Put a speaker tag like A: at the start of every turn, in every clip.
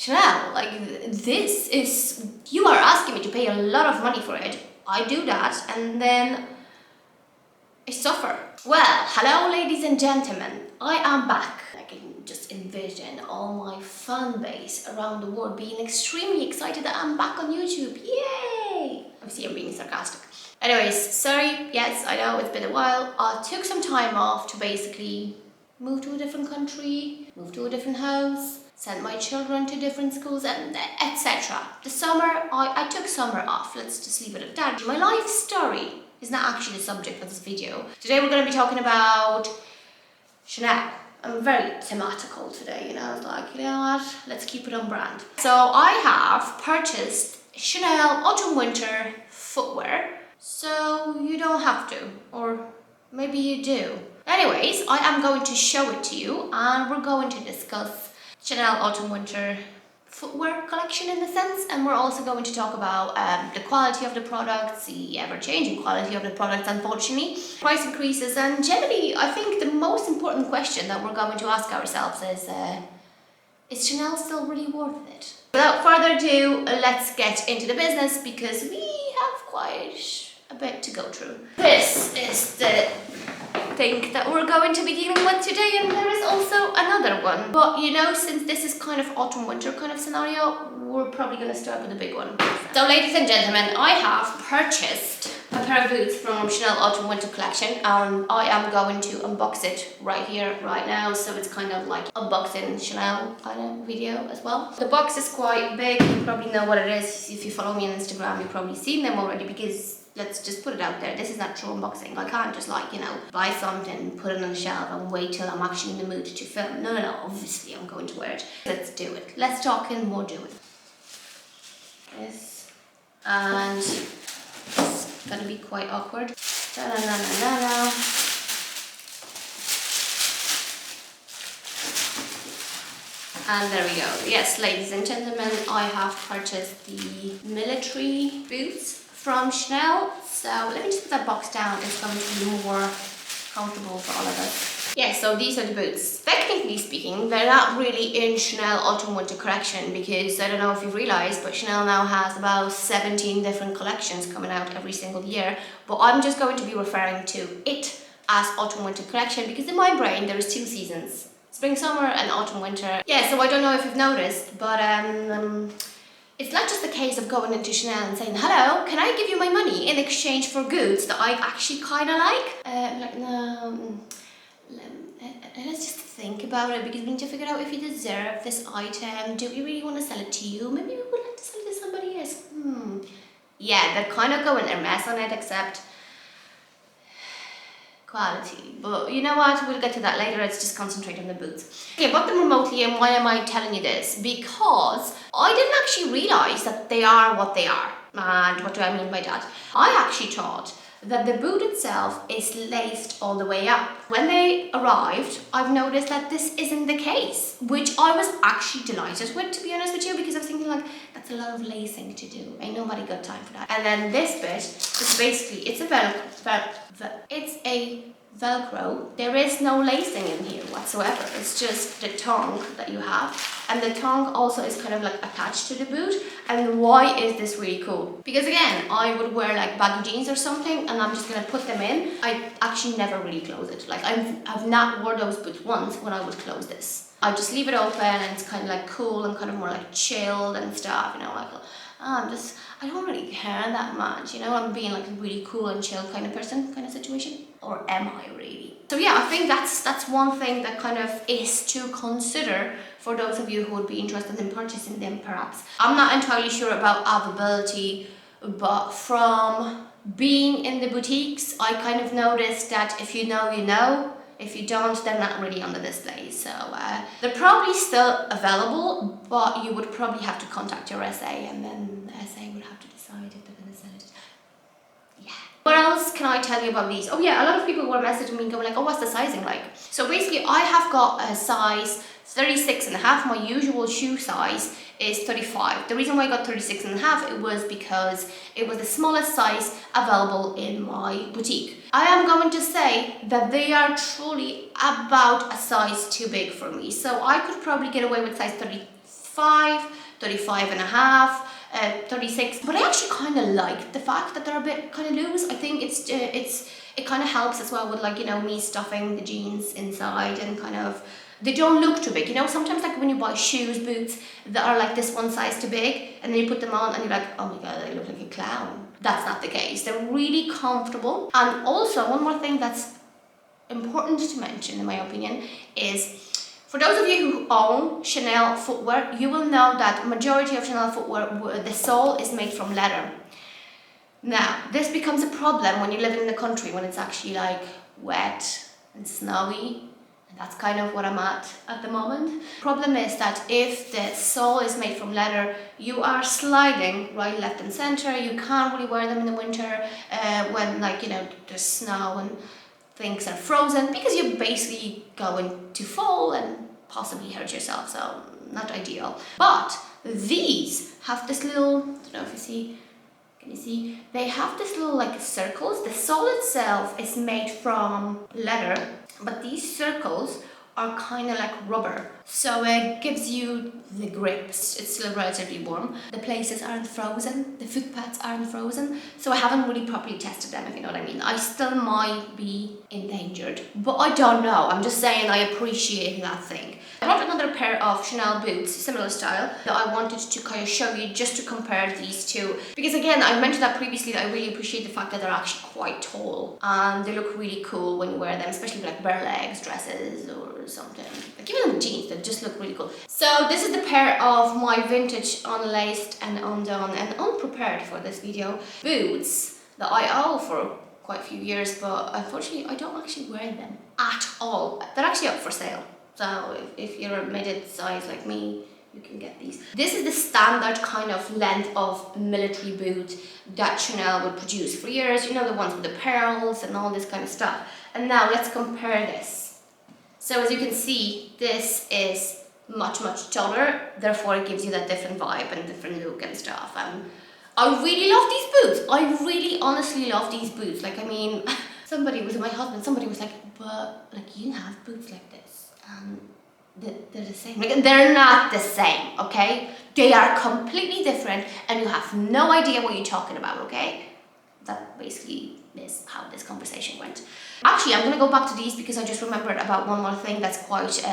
A: Chanel, like this is, you are asking me to pay a lot of money for it. I do that and then I suffer. Well, hello ladies and gentlemen, I am back. I can just envision all my fan base around the world being extremely excited that I'm back on YouTube. Yay! Obviously I'm being sarcastic. Anyways, sorry, yes, I know it's been a while. I took some time off to basically move to a different country, move to a different house, send my children to different schools, and etc. The summer, I took summer off. Let's just leave it at that. My life story is not actually the subject for this video. Today we're going to be talking about Chanel. I'm very thematical today, you know, I was like, you know what, let's keep it on brand. So I have purchased Chanel autumn winter footwear, so you don't have to, or maybe you do. Anyways, I am going to show it to you and we're going to discuss Chanel autumn winter footwear collection in a sense, and we're also going to talk about the quality of the products, the ever-changing quality of the products, unfortunately, price increases, and generally I think the most important question that we're going to ask ourselves is Chanel still really worth it? Without further ado, let's get into the business because we have quite a bit to go through. This is the thing that we're going to be dealing with today, and there is also another one, but you know, since this is kind of autumn winter kind of scenario, we're probably going to start with the big one. So ladies and gentlemen, I have purchased a pair of boots from Chanel autumn winter collection, and I am going to unbox it right here right now, so it's kind of like unboxing Chanel kind of video as well. The box is quite big, you probably know what it is. If you follow me on Instagram, you've probably seen them already, because let's just put it out there, this is not true unboxing. I can't just like, you know, buy something, put it on the shelf and wait till I'm actually in the mood to film. No, obviously I'm going to wear it. Let's do it. Let's talk and more do it. Yes. And it's gonna be quite awkward. Da-na-na-na-na-na. And there we go. Yes, ladies and gentlemen, I have purchased the military boots from Chanel. So let me just put that box down. It's going to be more comfortable for all of us. Yeah, so these are the boots. Technically speaking, they're not really in Chanel autumn winter collection, because I don't know if you've realized, but Chanel now has about 17 different collections coming out every single year. But I'm just going to be referring to it as autumn winter collection because in my brain there is two seasons. Spring, summer and autumn, winter. Yeah, so I don't know if you've noticed, but it's not just a case of going into Chanel and saying, hello, can I give you my money in exchange for goods that I actually kind of like? No, let's just think about it, because we need to figure out if you deserve this item. Do we really want to sell it to you? Maybe we would like to sell it to somebody else. Yeah, they're kind of going their mess on it, except quality. But you know what, we'll get to that later. Let's just concentrate on the boots. Okay, I bought them remotely, and why am I telling you this? Because I didn't actually realize that they are what they are. And what do I mean by that? I actually thought that the boot itself is laced all the way up. When they arrived, I've noticed that this isn't the case, which I was actually delighted with, to be honest with you, because I was thinking like, that's a lot of lacing to do. Ain't nobody got time for that. And then this bit is basically, it's a Velcro. There is no lacing in here whatsoever. It's just the tongue that you have, and the tongue also is kind of like attached to the boot. And why is this really cool? Because again, I would wear like baggy jeans or something, and I'm just gonna put them in. I actually never really close it. Like I've not wore those boots once when I would close this. I just leave it open, and it's kind of like cool and kind of more like chilled and stuff, you know, like I don't really care that much, you know, I'm being like a really cool and chill kind of person, kind of situation. Or am I really? So yeah, I think that's one thing that kind of is to consider for those of you who would be interested in purchasing them perhaps. I'm not entirely sure about availability, but from being in the boutiques, I kind of noticed that if you know, you know. If you don't, they're not really on the display. So they're probably still available, but you would probably have to contact your SA, and then the SA would have to decide if they're going to sell it. Yeah. What else can I tell you about these? Oh yeah, a lot of people were messaging me going like, oh, what's the sizing like? So basically I have got a size 36.5. My usual shoe size is 35. The reason why I got 36.5, it was because it was the smallest size available in my boutique. I am going to say that they are truly about a size too big for me. So I could probably get away with size 33 35, 35 and a half, 36, but I actually kind of like the fact that they're a bit kind of loose. I think it kind of helps as well with, like, you know, me stuffing the jeans inside, and kind of, they don't look too big, you know. Sometimes, like when you buy shoes, boots that are like this one size too big, and then you put them on and you're like, oh my god, they look like a clown. That's not the case. They're really comfortable. And also, one more thing that's important to mention, in my opinion, is for those of you who own Chanel footwear, you will know that majority of Chanel footwear, the sole is made from leather. Now, this becomes a problem when you live in the country, when it's actually like wet and snowy, and that's kind of what I'm at the moment. Problem is that if the sole is made from leather, you are sliding right, left and center. You can't really wear them in the winter when, like, you know, there's snow and things are frozen, because you're basically going to fall and possibly hurt yourself, so not ideal. But these have this little, I don't know if you see, can you see? They have this little like circles. The sole itself is made from leather, but these circles are kind of like rubber, so it gives you the grips. It's still relatively warm. The places aren't frozen, the footpaths aren't frozen, so I haven't really properly tested them, if you know what I mean. I still might be endangered, but I don't know. I'm just saying I appreciate that thing. I brought another pair of Chanel boots, similar style, that I wanted to kind of show you, just to compare these two, because again, I mentioned that previously, that I really appreciate the fact that they're actually quite tall and they look really cool when you wear them, especially with like bare legs dresses or something. Like even with jeans, they just look really cool. So this is the pair of my vintage unlaced and undone and unprepared for this video boots that I owe for quite a few years, but unfortunately I don't actually wear them at all. They're actually up for sale. So if you're a mid-size like me, you can get these. This is the standard kind of length of military boot that Chanel would produce for years. You know, the ones with the pearls and all this kind of stuff. And now let's compare this. So as you can see, this is much taller. Therefore, it gives you that different vibe and different look and stuff. I really love these boots. I really honestly love these boots. Like, I mean, somebody was like, but like, you can have boots like this. They're the same. Like, they're not the same, okay? They are completely different, and you have no idea what you're talking about, okay? That basically is how this conversation went. Actually, I'm gonna go back to these because I just remembered about one more thing that's quite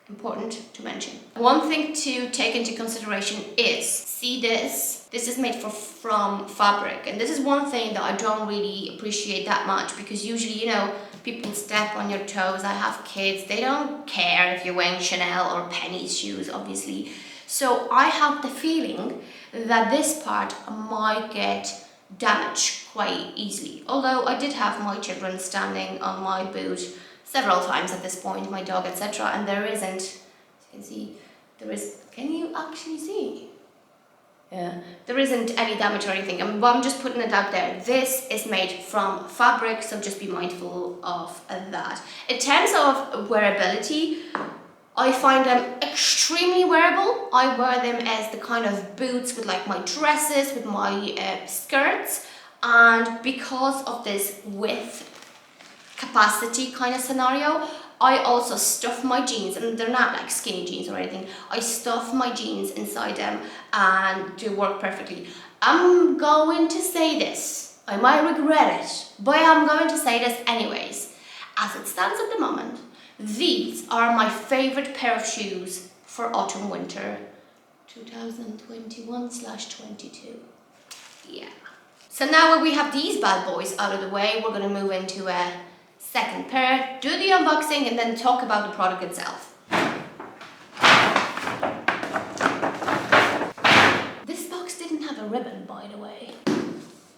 A: important to mention. One thing to take into consideration is, see this? This is made from fabric, and this is one thing that I don't really appreciate that much, because usually, you know, people step on your toes. I have kids, they don't care if you're wearing Chanel or Penny's shoes, obviously. So I have the feeling that this part might get damaged quite easily. Although I did have my children standing on my boot several times at this point, my dog, etc. And there isn't, as you can see, can you actually see? Yeah, there isn't any damage or anything, but I'm just putting it out there. This is made from fabric, so just be mindful of that. In terms of wearability, I find them extremely wearable. I wear them as the kind of boots with like my dresses, with my skirts, and because of this width capacity kind of scenario, I also stuff my jeans, and they're not like skinny jeans or anything. I stuff my jeans inside them and they work perfectly. I'm going to say this. I might regret it, but I'm going to say this anyways. As it stands at the moment, these are my favorite pair of shoes for autumn-winter 2021/22. Yeah. So now that we have these bad boys out of the way, we're going to move into a second pair, do the unboxing, and then talk about the product itself. This box didn't have a ribbon, by the way.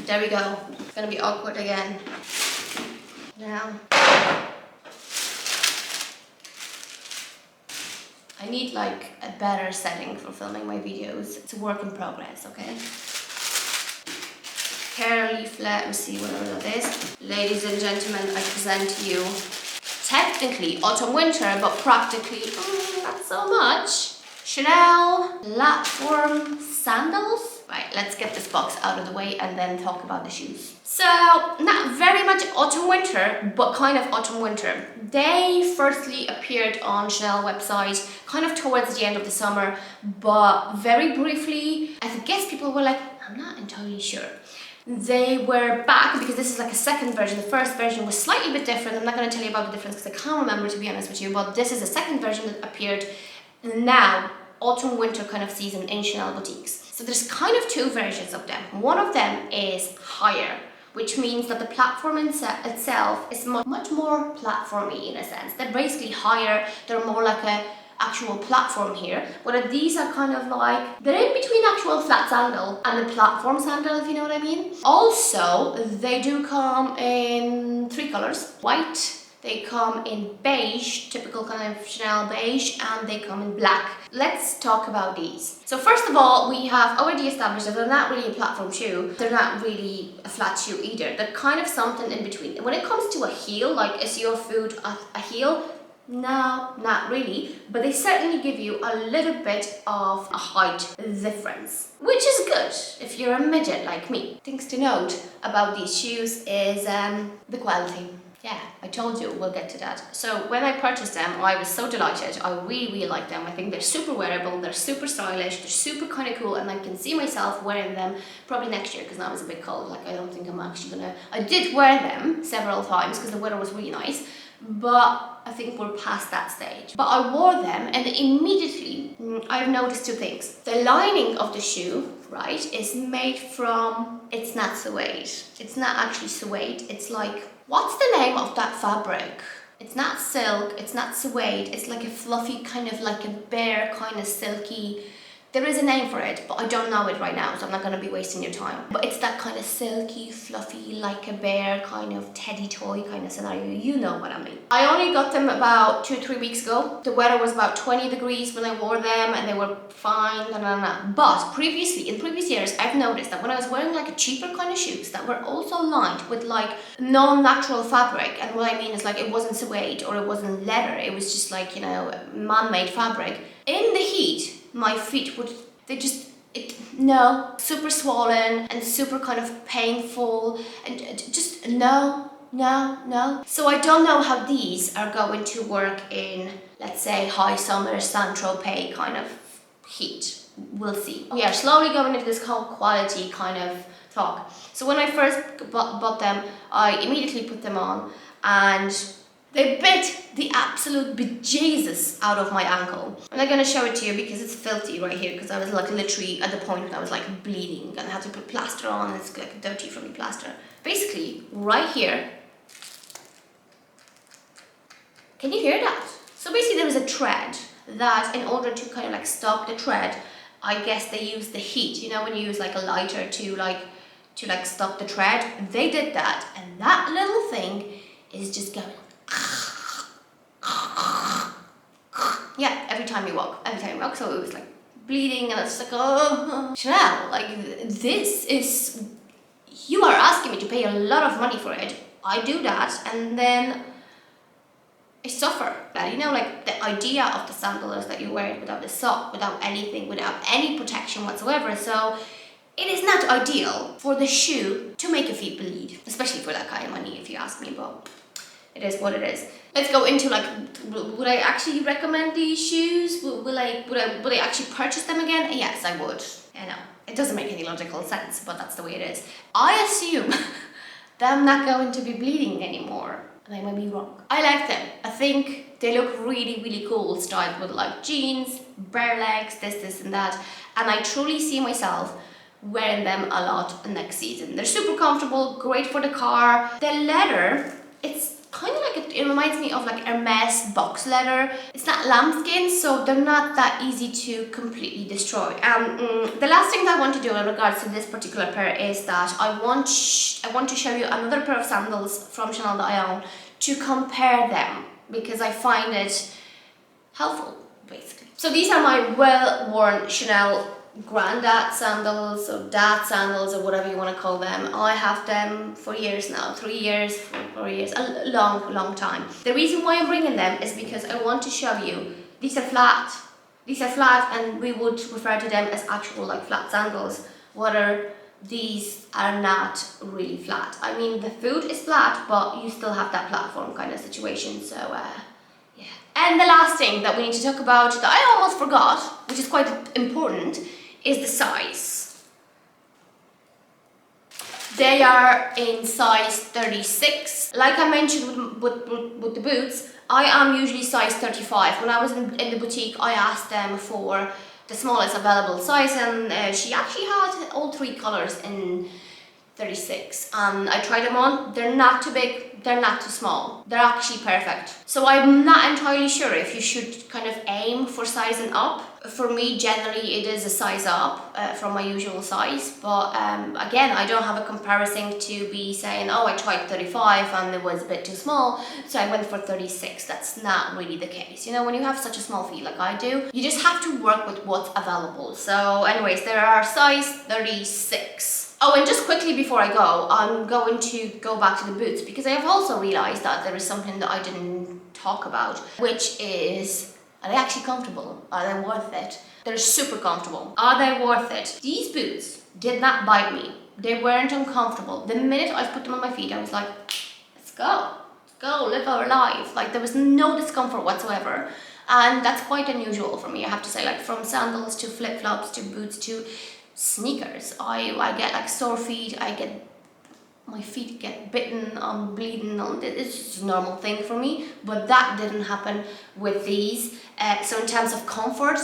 A: There we go. It's gonna be awkward again. Now, I need like a better setting for filming my videos. It's a work in progress, okay? Care leaflet, let me see whatever that is. Ladies and gentlemen, I present to you technically autumn-winter, but practically not so much. Chanel platform sandals. Right, let's get this box out of the way and then talk about the shoes. So, not very much autumn-winter, but kind of autumn-winter. They firstly appeared on Chanel website kind of towards the end of the summer, but very briefly. I guess people were like, I'm not entirely sure. They were back because this is like a second version. The first version was slightly bit different. I'm not going to tell you about the difference because I can't remember, to be honest with you, but this is a second version that appeared now, autumn-winter kind of season in Chanel boutiques. So there's kind of two versions of them. One of them is higher, which means that the platform itself is much more platformy in a sense. They're basically higher, they're more like a actual platform here, whereas these are kind of like, they're in between actual flat sandal and the platform sandal, if you know what I mean. Also, they do come in 3 colors. White, they come in beige, typical kind of Chanel beige, and they come in black. Let's talk about these. So first of all, we have already established that they're not really a platform shoe. They're not really a flat shoe either. They're kind of something in between. When it comes to a heel, like is your foot a heel? No, not really, but they certainly give you a little bit of a height difference, which is good if you're a midget like me. Things to note about these shoes is the quality. Yeah, I told you we'll get to that. So when I purchased them, I was so delighted. I really like them. I think they're super wearable, they're super stylish, they're super kind of cool, and I can see myself wearing them probably next year because now it's a bit cold. Like I don't think I'm actually gonna... I did wear them several times because the weather was really nice, but I think we're past that stage. But I wore them and immediately I've noticed two things. The lining of the shoe, right, is made from... It's not suede. It's not actually suede. It's like... What's the name of that fabric? It's not silk, it's not suede, it's like a fluffy kind of like a bare kind of silky. There is a name for it, but I don't know it right now, so I'm not going to be wasting your time. But it's that kind of silky, fluffy, like a bear kind of teddy toy kind of scenario. You know what I mean. I only got them about 2-3 weeks ago. The weather was about 20 degrees when I wore them and they were fine. But previously, in previous years, I've noticed that when I was wearing like a cheaper kind of shoes that were also lined with like non-natural fabric, and what I mean is like it wasn't suede or it wasn't leather, it was just like, you know, man-made fabric. In the heat, my feet would, super swollen and super kind of painful and just no. So I don't know how these are going to work in, let's say, high summer Saint-Tropez kind of heat. We'll see. We are slowly going into this whole quality kind of talk. So when I first bought them, I immediately put them on and they bit the absolute bejesus out of my ankle. I'm not gonna show it to you because it's filthy right here, because I was like literally at the point when I was like bleeding and I had to put plaster on. It's like dirty from the plaster. Basically, right here. Can you hear that? So basically there was a thread that in order to kind of like stop the thread, I guess they use the heat. You know when you use like a lighter to stop the thread? They did that, and that little thing is just going... Yeah, every time you walk, so it was like bleeding and it's like, oh, Chanel, like this is, you are asking me to pay a lot of money for it, I do that, and then I suffer. You know, like the idea of the sandal is that you wear it without the sock, without anything, without any protection whatsoever, so it is not ideal for the shoe to make your feet bleed, especially for that kind of money, if you ask me, but it is what it is. Let's go into like, would I actually recommend these shoes? Would I actually purchase them again? Yes, I would. I know, it doesn't make any logical sense, but that's the way it is. I assume that I'm not going to be bleeding anymore, and I might be wrong. I like them. I think they look really, really cool, styled with like jeans, bare legs, this and that, and I truly see myself wearing them a lot next season. They're super comfortable, great for the car. The leather, it's kind of like, it reminds me of like Hermes box leather. It's not lambskin, so they're not that easy to completely destroy. The last thing that I want to do in regards to this particular pair is that I want to show you another pair of sandals from Chanel that I own to compare them, because I find it helpful, basically. So these are my well-worn Chanel granddad sandals or dad sandals or whatever you want to call them. I have them for years now, 3 years, 4 years, a long time. The reason why I'm bringing them is because I want to show you these are flat and we would refer to them as actual like flat sandals, whether these are not really flat. I mean, the foot is flat, but you still have that platform kind of situation, so yeah. And the last thing that we need to talk about that I almost forgot, which is quite important, is the size. They are in size 36. Like I mentioned with the boots, I am usually size 35. When I was in the boutique, I asked them for the smallest available size, and she actually had all 3 colors in 36, and I tried them on. They're not too big, they're not too small, they're actually perfect. So I'm not entirely sure if you should kind of aim for sizing up. For me, generally it is a size up from my usual size, but again, I don't have a comparison to be saying, oh, I tried 35 and it was a bit too small, so I went for 36. That's not really the case. You know, when you have such a small feet like I do, you just have to work with what's available. So anyways, there are size 36. Oh, and just quickly before I go, I'm going to go back to the boots, because I have also realized that there is something that I didn't talk about, which is, are they actually comfortable? Are they worth it? They're super comfortable. Are they worth it? These boots did not bite me. They weren't uncomfortable. The minute I put them on my feet, I was like, let's go. Let's go, live our life. Like, there was no discomfort whatsoever. And that's quite unusual for me, I have to say. Like, from sandals to flip-flops to boots to sneakers, I get like sore feet, my feet get bitten, I'm bleeding, it's just a normal thing for me, but that didn't happen with these. So in terms of comfort,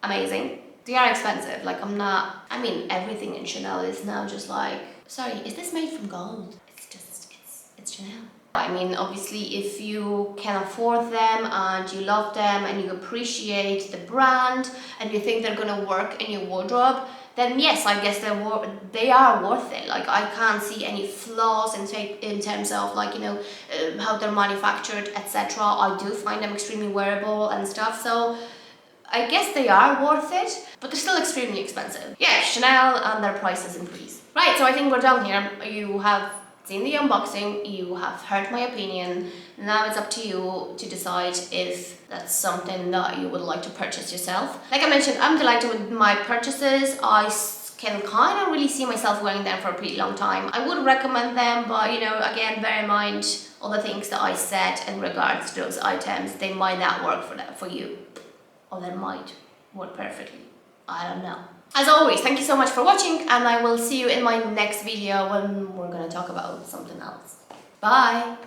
A: amazing. They are expensive, like I mean, everything in Chanel is now just like, sorry, is this made from gold? It's Chanel. I mean, obviously, if you can afford them and you love them and you appreciate the brand and you think they're gonna work in your wardrobe, then yes, I guess they are worth it. Like, I can't see any flaws in terms of, like, you know, how they're manufactured, etc. I do find them extremely wearable and stuff, so I guess they are worth it, but they're still extremely expensive. Yeah, Chanel, and their prices increase. Right, so I think we're done here. You have seen the unboxing, you have heard my opinion. Now it's up to you to decide if that's something that you would like to purchase yourself. Like I mentioned, I'm delighted with my purchases. I can kind of really see myself wearing them for a pretty long time. I would recommend them, but you know, again, bear in mind all the things that I said in regards to those items. They might not work for you, or they might work perfectly. I don't know. As always, thank you so much for watching, and I will see you in my next video when we're gonna talk about something else. Bye!